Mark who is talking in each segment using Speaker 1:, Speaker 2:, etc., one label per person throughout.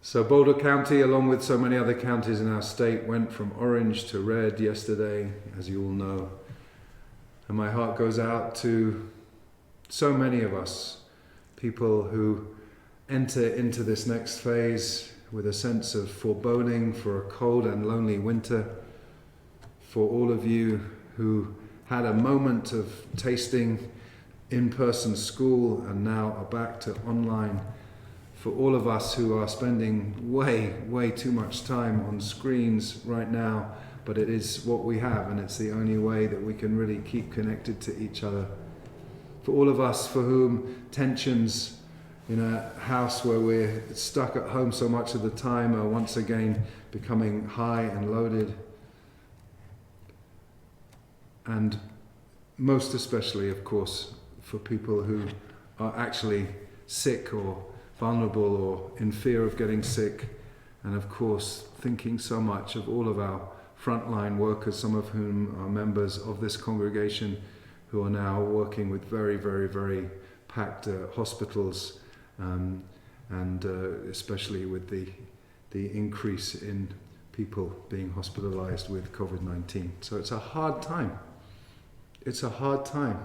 Speaker 1: So Boulder County, along with so many other counties in our state, went from orange to red yesterday, as you all know. And my heart goes out to so many of us, people who enter into this next phase with a sense of foreboding for a cold and lonely winter. For all of you who had a moment of tasting in-person school and now are back to online. For all of us who are spending way too much time on screens right now, but it is what we have and it's the only way that we can really keep connected to each other. For all of us for whom tensions in a house where we're stuck at home so much of the time are once again becoming high and loaded. And most especially, of course, for people who are actually sick or vulnerable or in fear of getting sick, and of course thinking so much of all of our frontline workers, some of whom are members of this congregation who are now working with very packed hospitals, and especially with the increase in people being hospitalized with COVID-19. So it's a hard time. It's a hard time.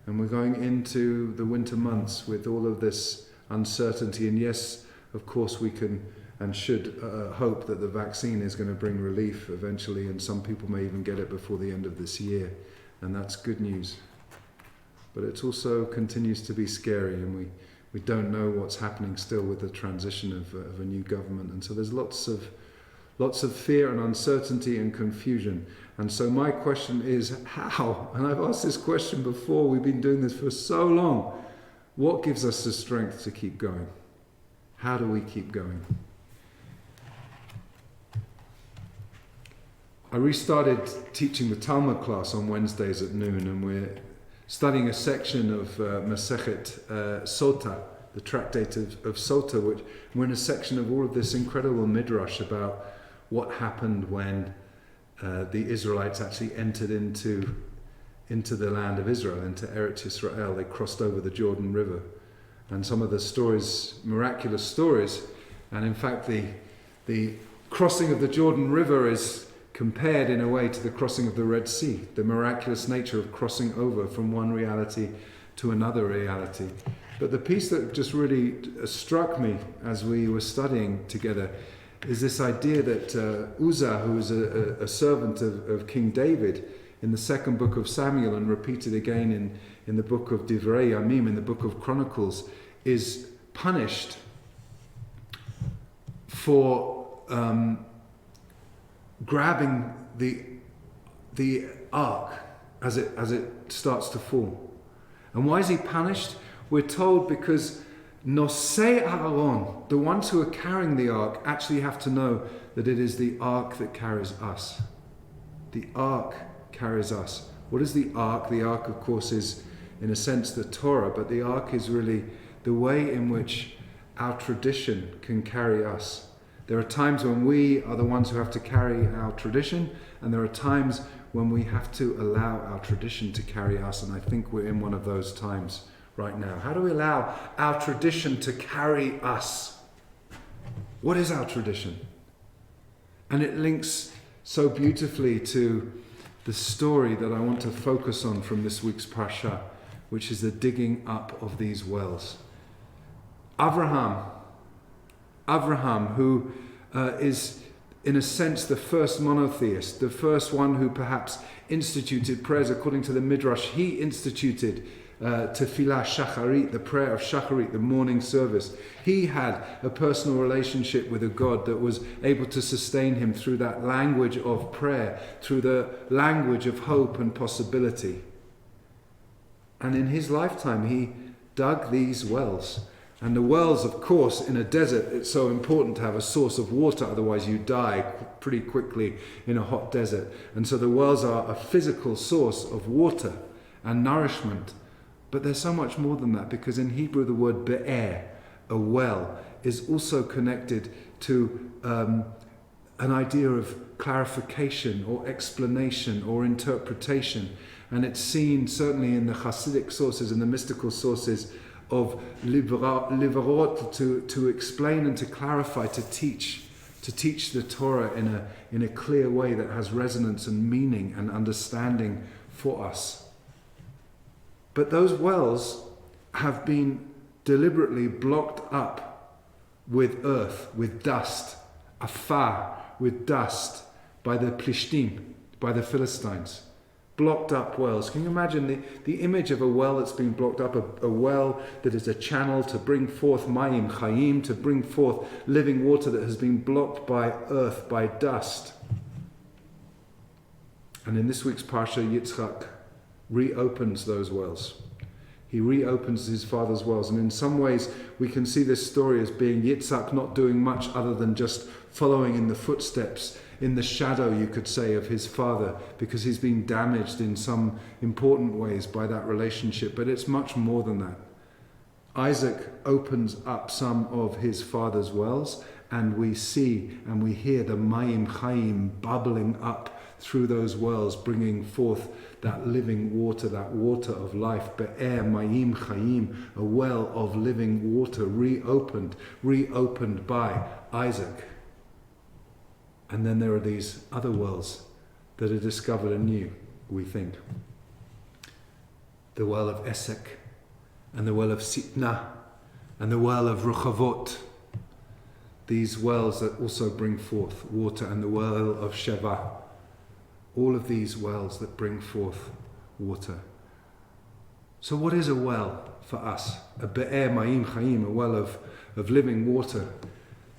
Speaker 1: And we're going into the winter months with all of this uncertainty, and yes, of course we can and should hope that the vaccine is going to bring relief eventually, and some people may even get it before the end of this year, and that's good news. But it also continues to be scary, and we don't know what's happening still with the transition of a new government, and so there's lots of fear and uncertainty and confusion. And so my question is, how? And I've asked this question before, we've been doing this for so long. What gives us the strength to keep going? How do we keep going? I restarted teaching the Talmud class on Wednesdays at noon, and we're studying a section of Masechet Sota, the tractate of Sota, which we're in a section of all of this incredible midrash about what happened when the Israelites actually entered into the land of Israel, into Eretz Yisrael. They crossed over the Jordan River. And some of the stories, miraculous stories, and in fact the crossing of the Jordan River is compared in a way to the crossing of the Red Sea, the miraculous nature of crossing over from one reality to another reality. But the piece that just really struck me as we were studying together is this idea that Uzzah, who was a servant of King David, in the second book of Samuel and repeated again in the book of Divrei Yamim, in the book of Chronicles, is punished for grabbing the ark as it starts to fall. And why is he punished? We're told because Nosei Aaron, the ones who are carrying the ark, actually have to know that it is the ark that carries us. The ark carries us. What is the ark? The ark, of course, is in a sense the Torah, but the ark is really the way in which our tradition can carry us. There are times when we are the ones who have to carry our tradition, and there are times when we have to allow our tradition to carry us, and I think we're in one of those times right now. How do we allow our tradition to carry us? What is our tradition? And it links so beautifully to the story that I want to focus on from this week's Parsha, which is the digging up of these wells. Abraham, who is in a sense the first monotheist, the first one who perhaps instituted prayers according to the Midrash. He instituted Tefillah Shacharit, the prayer of Shacharit, the morning service. He had a personal relationship with a God that was able to sustain him through that language of prayer, through the language of hope and possibility. And in his lifetime, he dug these wells. And the wells, of course, in a desert, it's so important to have a source of water, otherwise you die pretty quickly in a hot desert. And so the wells are a physical source of water and nourishment. But there's so much more than that, because in Hebrew the word be'er, a well, is also connected to an idea of clarification or explanation or interpretation. And it's seen certainly in the Hasidic sources and the mystical sources of liverot, to explain and to clarify, to teach the Torah in a clear way that has resonance and meaning and understanding for us. But those wells have been deliberately blocked up with earth, with dust, afar, with dust, by the Plishtim, by the Philistines. Blocked up wells. Can you imagine the image of a well that's been blocked up, a well that is a channel to bring forth mayim chayim, to bring forth living water, that has been blocked by earth, by dust. And in this week's Parsha, Yitzchak reopens those wells. He reopens his father's wells. And in some ways, we can see this story as being Yitzchak not doing much other than just following in the footsteps, in the shadow, you could say, of his father, because he's been damaged in some important ways by that relationship. But it's much more than that. Isaac opens up some of his father's wells, and we see and we hear the mayim chayim bubbling up through those wells, bringing forth that living water, that water of life. Be'er mayim chayim, a well of living water, reopened by Isaac. And then there are these other wells that are discovered anew, we think. The well of Esek, and the well of Sitna, and the well of Ruchavot. These wells that also bring forth water, and the well of Sheva. All of these wells that bring forth water. So what is a well for us? A be'er ma'im chayim, a well of living water.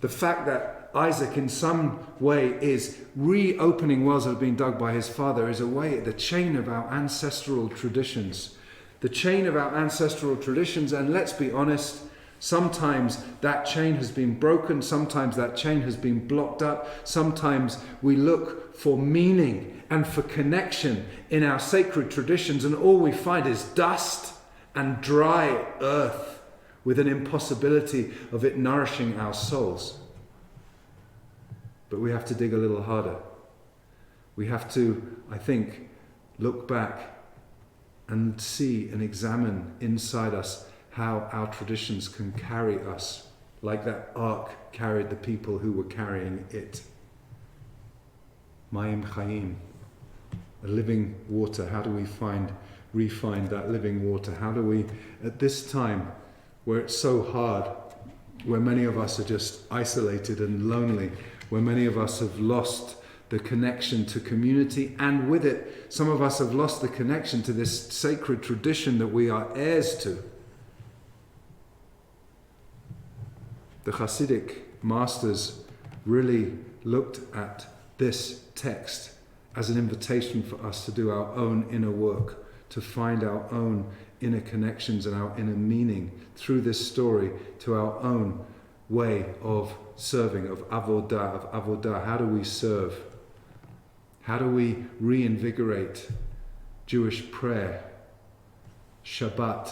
Speaker 1: The fact that Isaac in some way is reopening wells that have been dug by his father is a way, the chain of our ancestral traditions. The chain of our ancestral traditions, and let's be honest, sometimes that chain has been broken, sometimes that chain has been blocked up, sometimes we look for meaning and for connection in our sacred traditions, and all we find is dust and dry earth with an impossibility of it nourishing our souls. But we have to dig a little harder. We have to, I think, look back and see and examine inside us how our traditions can carry us, like that ark carried the people who were carrying it. Mayim chayim, a living water. How do we refine that living water? How do we, at this time where it's so hard, where many of us are just isolated and lonely, where many of us have lost the connection to community, and with it, some of us have lost the connection to this sacred tradition that we are heirs to. The Hasidic masters really looked at this text as an invitation for us to do our own inner work, to find our own inner connections and our inner meaning through this story to our own way of serving, of avodah. How do we serve? How do we reinvigorate Jewish prayer, Shabbat,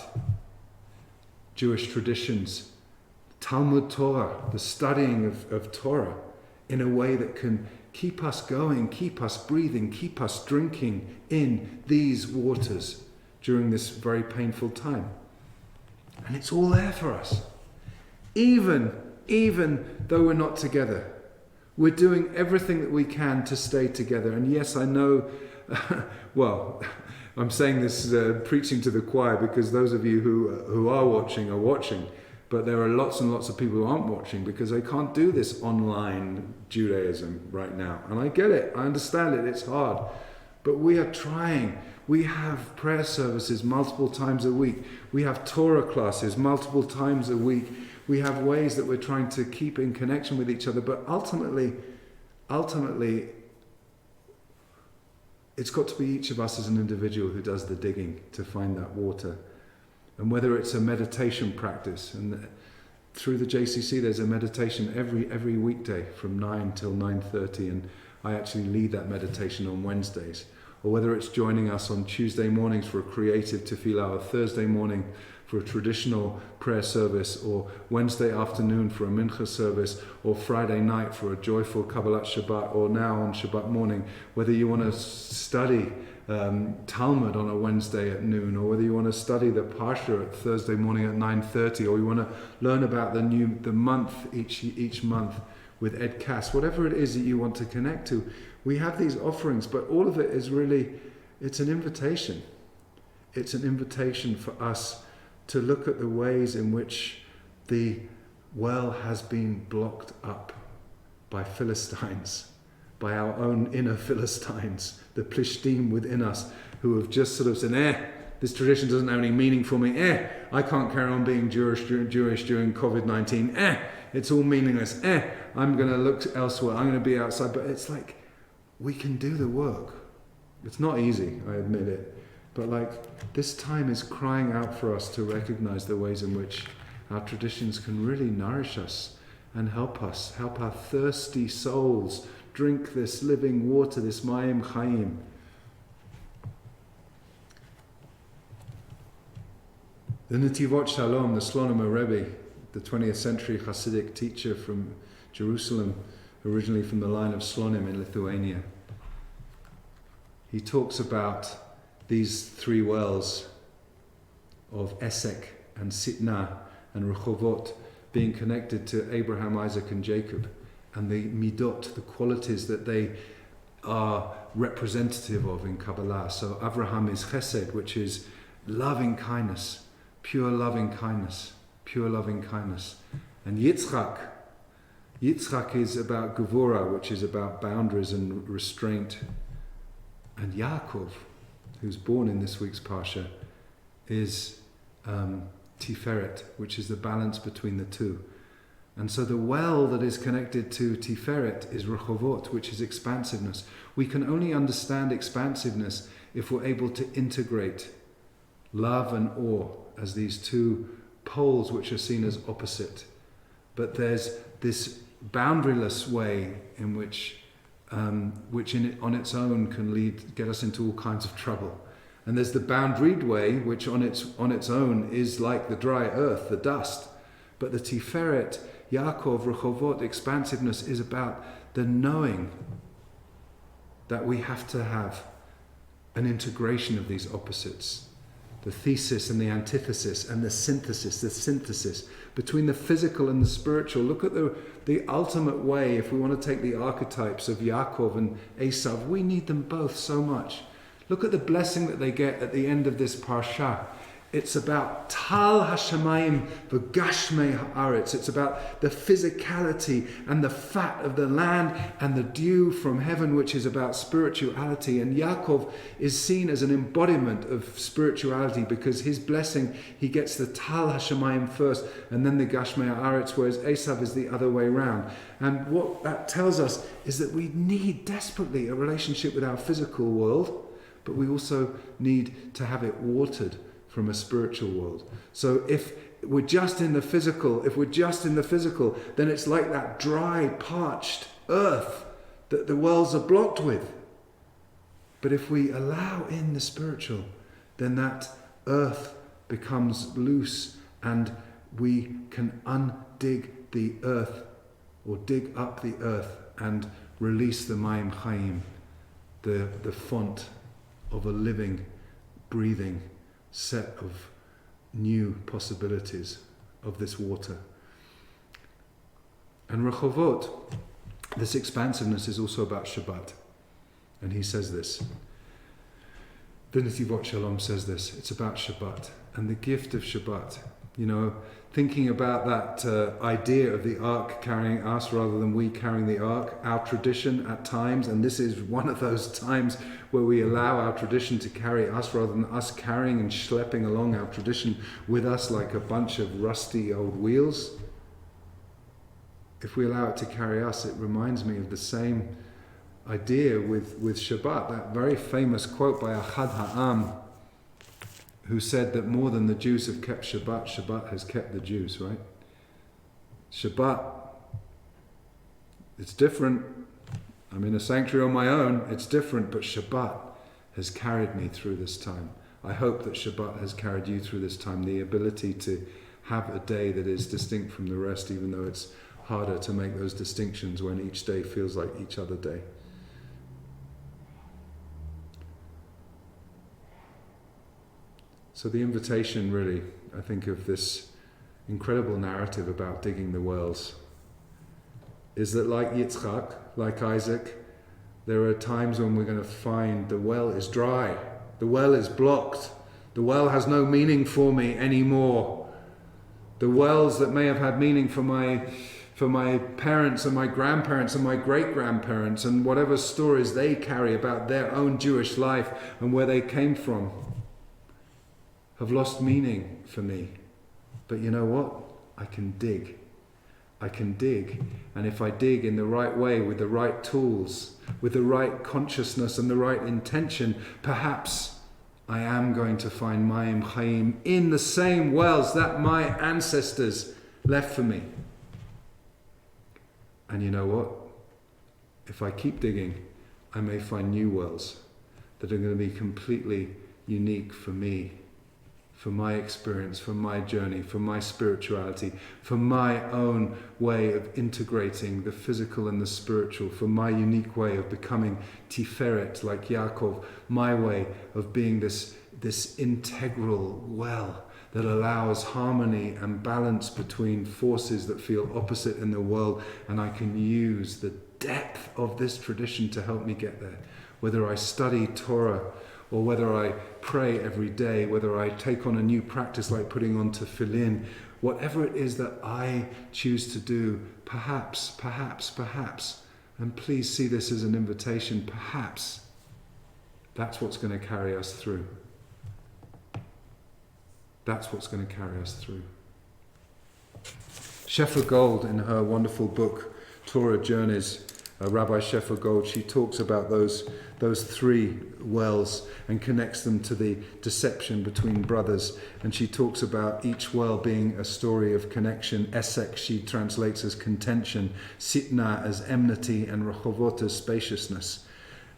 Speaker 1: Jewish traditions, Talmud Torah, the studying of Torah, in a way that can keep us going, keep us breathing, keep us drinking in these waters during this very painful time? And it's all there for us. Even though we're not together, we're doing everything that we can to stay together. And yes, I know, well, I'm saying this preaching to the choir, because those of you who are watching, but there are lots and lots of people who aren't watching because they can't do this online Judaism right now. And I get it, I understand it, it's hard. But we are trying. We have prayer services multiple times a week. We have Torah classes multiple times a week. We have ways that we're trying to keep in connection with each other. But ultimately, it's got to be each of us as an individual who does the digging to find that water. And whether it's a meditation practice, and through the JCC there's a meditation every weekday from 9 till 9:30, and I actually lead that meditation on Wednesdays. Or whether it's joining us on Tuesday mornings for a creative tefillah, or Thursday morning for a traditional prayer service, or Wednesday afternoon for a mincha service, or Friday night for a joyful Kabbalat Shabbat, or now on Shabbat morning, whether you want to study Talmud on a Wednesday at noon, or whether you want to study the Parsha at Thursday morning at 9:30, or you want to learn about the month each month with Ed Cass, whatever it is that you want to connect to, we have these offerings, but all of it is really, it's an invitation. It's an invitation for us to look at the ways in which the well has been blocked up by Philistines, by our own inner Philistines, the Plishtim within us, who have just sort of said, this tradition doesn't have any meaning for me, I can't carry on being Jewish during COVID-19, it's all meaningless, I'm going to look elsewhere, I'm going to be outside. But it's like, we can do the work. It's not easy, I admit it, but like, this time is crying out for us to recognize the ways in which our traditions can really nourish us and help our thirsty souls drink this living water, this Mayim Chaim. The Netivot Shalom, the Soloway Rabbi, the 20th century Hasidic teacher from Jerusalem, originally from the line of Slonim in Lithuania, he talks about these three wells of Esek and Sitna and Rehovot being connected to Abraham, Isaac and Jacob, and the midot, the qualities that they are representative of in Kabbalah. So Abraham is chesed, which is loving kindness, pure loving kindness. And Yitzchak is about Gevurah, which is about boundaries and restraint. And Yaakov, who's born in this week's Parsha, is Tiferet, which is the balance between the two. And so the well that is connected to Tiferet is Rehovot, which is expansiveness. We can only understand expansiveness if we're able to integrate love and awe as these two poles which are seen as opposite. But there's this boundaryless way in which on its own can get us into all kinds of trouble. And there's the boundaried way, which on its own is like the dry earth, the dust. But the Tiferet, Yaakov, Rehovot, expansiveness is about the knowing that we have to have an integration of these opposites. The thesis and the antithesis and the synthesis between the physical and the spiritual. Look at the ultimate way, if we want to take the archetypes of Yaakov and Esav, we need them both so much. Look at the blessing that they get at the end of this parsha. It's about Tal Hashemayim v'Gashmei Haaretz. It's about the physicality and the fat of the land and the dew from heaven, which is about spirituality. And Yaakov is seen as an embodiment of spirituality because his blessing, he gets the Tal Hashemayim first and then the Gashmei Haaretz, whereas Esav is the other way around. And what that tells us is that we need desperately a relationship with our physical world, but we also need to have it watered from a spiritual world. So if we're just in the physical, then it's like that dry, parched earth that the wells are blocked with. But if we allow in the spiritual, then that earth becomes loose and we can undig the earth, or dig up the earth and release the Mayim Chaim, the font of a living, breathing set of new possibilities of this water. And Rehovot, this expansiveness, is also about Shabbat. And he says this. The Netivot Shalom says this. It's about Shabbat and the gift of Shabbat. You know, thinking about that idea of the ark carrying us rather than we carrying the ark, our tradition at times, and this is one of those times where we allow our tradition to carry us rather than us carrying and schlepping along our tradition with us like a bunch of rusty old wheels. If we allow it to carry us, it reminds me of the same idea with Shabbat, that very famous quote by Achad Ha'am, who said that more than the Jews have kept Shabbat, Shabbat has kept the Jews, right? Shabbat, it's different. I'm in a sanctuary on my own, it's different, but Shabbat has carried me through this time. I hope that Shabbat has carried you through this time, the ability to have a day that is distinct from the rest, even though it's harder to make those distinctions when each day feels like each other day. So the invitation really, I think, of this incredible narrative about digging the wells is that like Yitzchak, like Isaac, there are times when we're going to find the well is dry, the well is blocked, the well has no meaning for me anymore. The wells that may have had meaning for my parents and my grandparents and my great-grandparents and whatever stories they carry about their own Jewish life and where they came from have lost meaning for me. But you know what? I can dig. I can dig. And if I dig in the right way, with the right tools, with the right consciousness and the right intention, perhaps I am going to find Mayim Chaim in the same wells that my ancestors left for me. And you know what? If I keep digging, I may find new wells that are going to be completely unique for me, for my experience, for my journey, for my spirituality, for my own way of integrating the physical and the spiritual, for my unique way of becoming Tiferet like Yaakov, my way of being this integral well that allows harmony and balance between forces that feel opposite in the world, and I can use the depth of this tradition to help me get there. Whether I study Torah, or whether I pray every day, whether I take on a new practice like putting on tefillin, whatever it is that I choose to do, perhaps, and please see this as an invitation, perhaps that's what's going to carry us through. That's what's going to carry us through. Shefa Gold, in her wonderful book, Torah Journeys, Rabbi Shefa Gold, she talks about those three wells and connects them to the deception between brothers. And she talks about each well being a story of connection. Esek she translates as contention, Sitna as enmity, and Rechovot as spaciousness.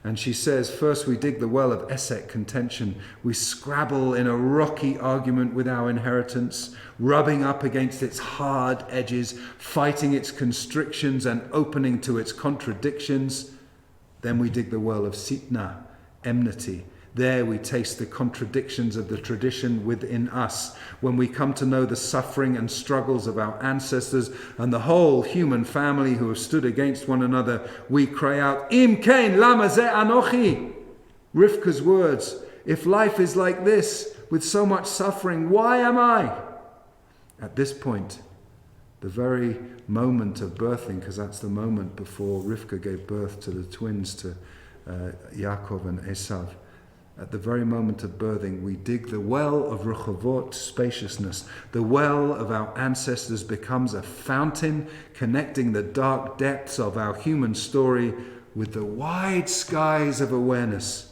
Speaker 1: And she says, first we dig the well of Esek, contention. We scrabble in a rocky argument with our inheritance, rubbing up against its hard edges, fighting its constrictions and opening to its contradictions. Then we dig the well of Sitna, enmity. There we taste the contradictions of the tradition within us. When we come to know the suffering and struggles of our ancestors and the whole human family who have stood against one another, we cry out, Im kain lama ze anochi. Rivka's words, if life is like this, with so much suffering, why am I? At this point, the very moment of birthing, because that's the moment before Rivka gave birth to the twins, to Yaakov and Esav. At the very moment of birthing, we dig the well of Rechovot, spaciousness. The well of our ancestors becomes a fountain connecting the dark depths of our human story with the wide skies of awareness.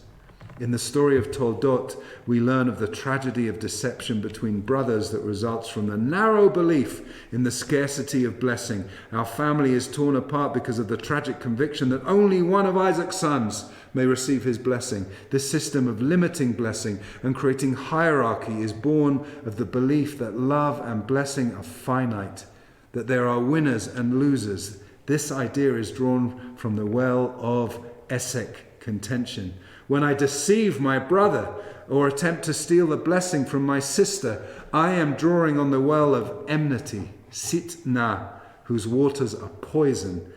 Speaker 1: In the story of Toldot, we learn of the tragedy of deception between brothers that results from the narrow belief in the scarcity of blessing. Our family is torn apart because of the tragic conviction that only one of Isaac's sons may receive his blessing. This system of limiting blessing and creating hierarchy is born of the belief that love and blessing are finite, that there are winners and losers. This idea is drawn from the well of Esek, contention. When I deceive my brother or attempt to steal the blessing from my sister, I am drawing on the well of enmity, Sitna, whose waters are poison,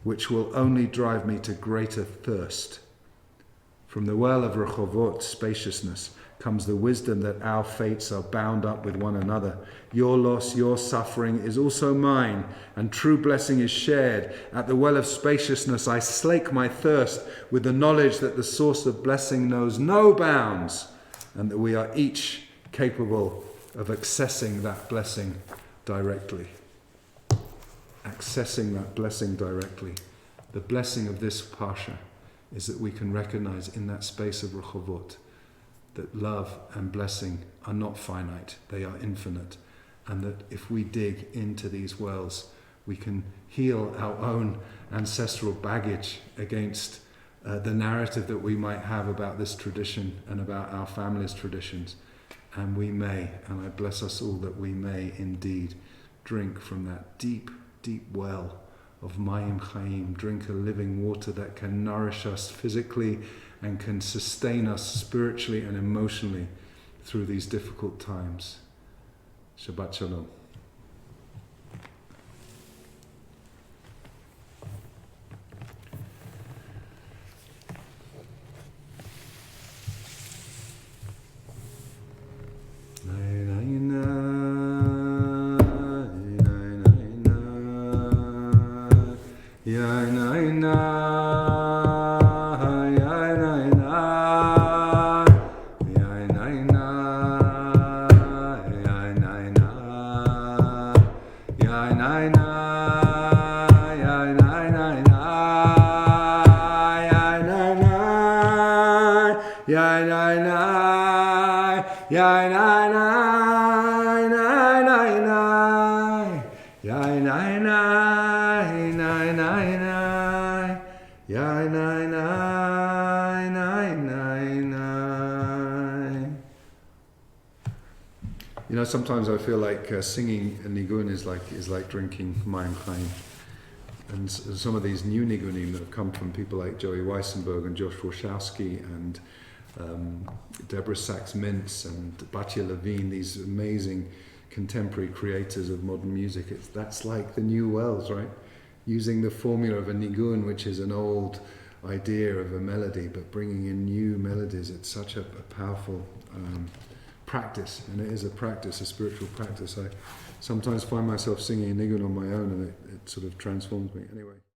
Speaker 1: which will only drive me to greater thirst. From the well of Rechovot, spaciousness, comes the wisdom that our fates are bound up with one another. Your loss, your suffering is also mine, and true blessing is shared. At the well of spaciousness, I slake my thirst with the knowledge that the source of blessing knows no bounds, and that we are each capable of accessing that blessing directly. Accessing that blessing directly. The blessing of this Parsha is that we can recognize in that space of Rechovot that love and blessing are not finite, they are infinite. And that if we dig into these wells, we can heal our own ancestral baggage against the narrative that we might have about this tradition and about our family's traditions. And we may, and I bless us all that we may indeed drink from that deep, deep well of Mayim Chaim, drink a living water that can nourish us physically and can sustain us spiritually and emotionally through these difficult times. Shabbat Shalom. You know, sometimes I feel like singing a nigun is like drinking Mayim Chaim. And some of these new nigunim that have come from people like Joey Weissenberg and Josh Warshawski and Deborah Sachs-Mintz and Batya Levine, these amazing contemporary creators of modern music. That's like the new wells, right? Using the formula of a nigun, which is an old idea of a melody, but bringing in new melodies. It's such a powerful practice, and it is a practice, a spiritual practice. I sometimes find myself singing a nigun on my own, and it sort of transforms me. Anyway.